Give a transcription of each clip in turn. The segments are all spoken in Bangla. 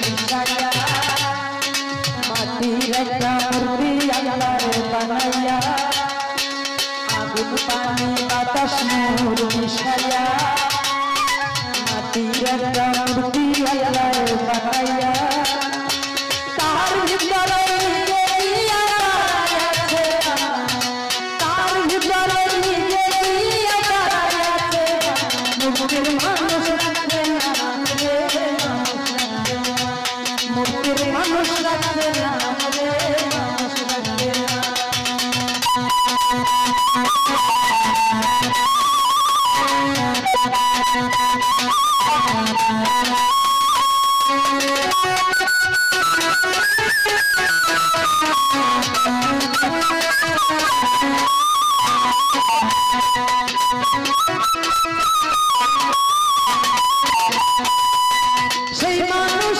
মিশাইয়া মাটির একটা মূর্তি আল্লাহর বানাইয়া আগুন পানি বাতাস নূর মিশাইয়া মাটির একটা মূর্তি আল্লাহর বানাইয়া তার ভিতরে মুক্তির মানুষ রাখবে না রে মুক্তির মানুষ রাখবে না রে মানুষ রাখবে না সেই মানুষ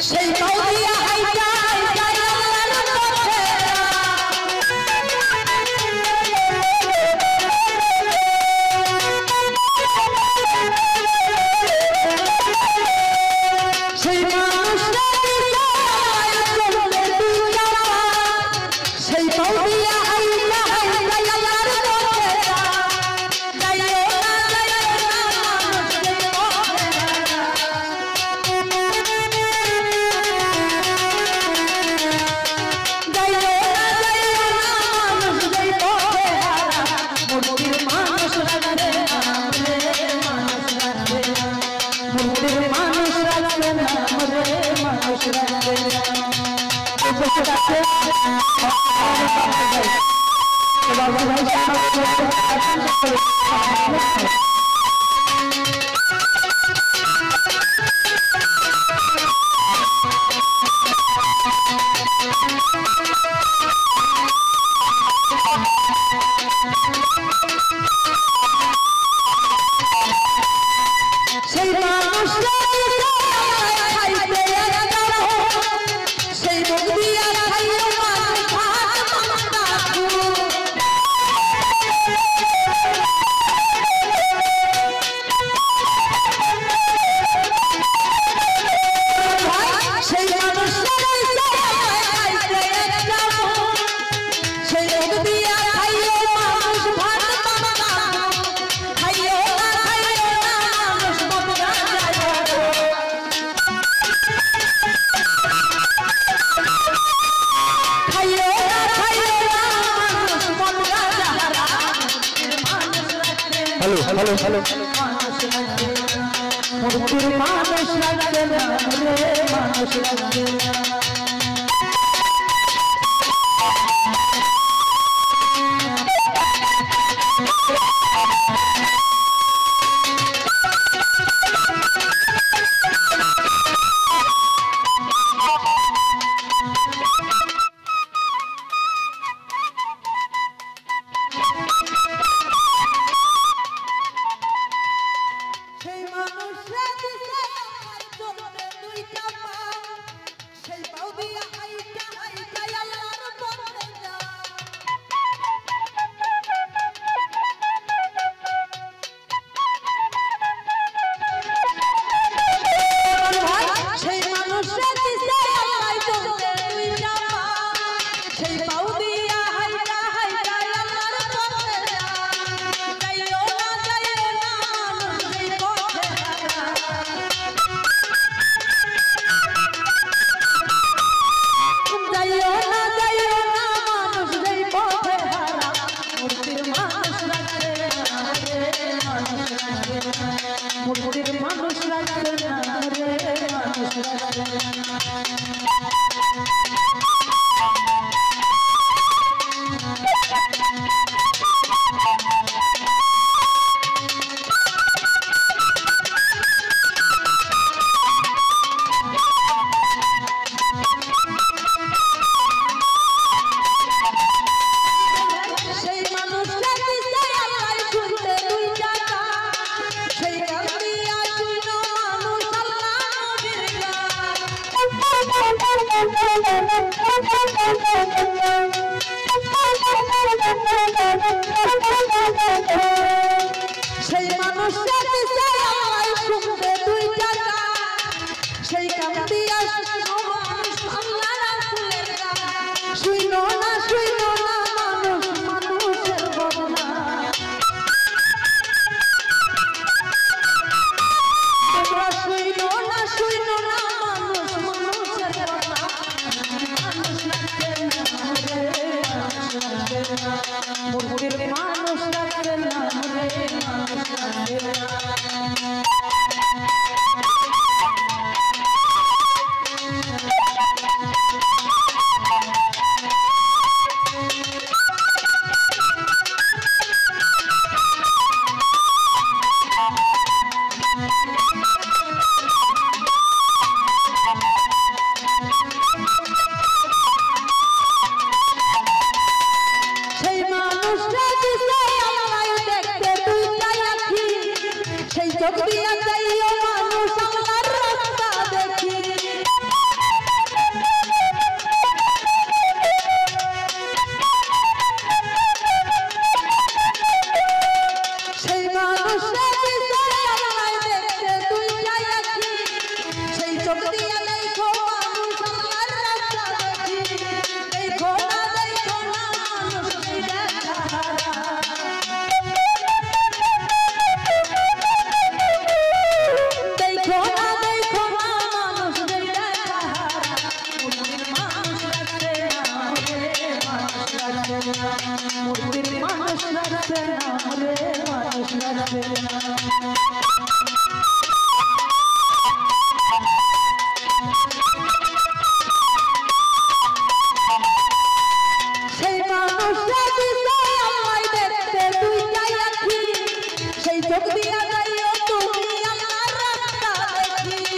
সেই মৌলিয়া হাইটা সেই মানুষ সেই মৌলিয়া हेलो हेलो मुर्तिर मानुष लागते ना रे मानुष लागते ना সেই মানুষের যাইও মানুষ আমার রাস্তা দেখি সেই মানুষটা বিষয় আমায় দেখতে তুই যাই আছি সেই চোখ দিয়ে দেখো মানুষ আমার রাস্তা দেখি দেখো না মানুষ সেই দেখা মুর্তির মানুষ লাগছে না রে মানুষ লাগছে না সেই মানুষটা বিষয় আমায় দেখতে তুই যাই আছি সেই চোখ দিয়া যাইও তুমি আমার রাস্তা দেখি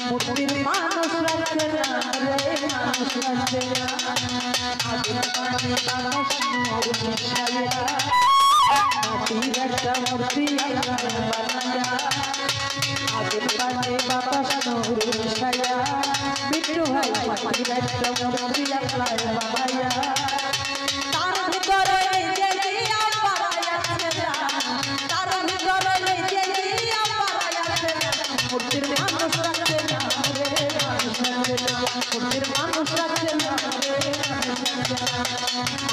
মুর্তির মানুষ লাগছে না রে মানুষ লাগছে না আগে পানি মানুষ মিশাইয়া মাটির একটা মূর্তি বানাইয়া আগে পানি বাতাস নূর মিশাইয়া বিট্টু ভাই মাটির একটা মূর্তি বানাইয়া তার ভিতরে নিজে দিয়া পারাইয়া তার ভিতরে নিজে দিয়া পারাইয়া মুর্তির মানুষ লাগছে না রে মানুষ লাগছে না মুর্তির মানুষ লাগছে না রে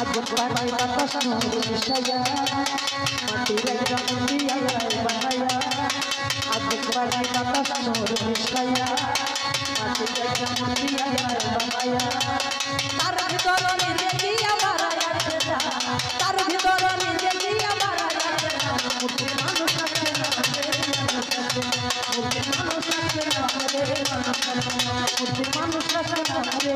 আগুন পানি বাতাস নূর মিশাইয়া মাটির একটা মূর্তি বানাইয়া আগুন পানি বাতাস নূর মিশাইয়া মাটির একটা মূর্তি বানাইয়া তার ভিতরে নিজে দিয়া পারাইয়া তার ভিতরে নিজে দিয়া পারাইয়া মুর্তির মানুষ লাগছে না মুর্তির মানুষ লাগছে না রে মুর্তির মানুষ লাগছে না রে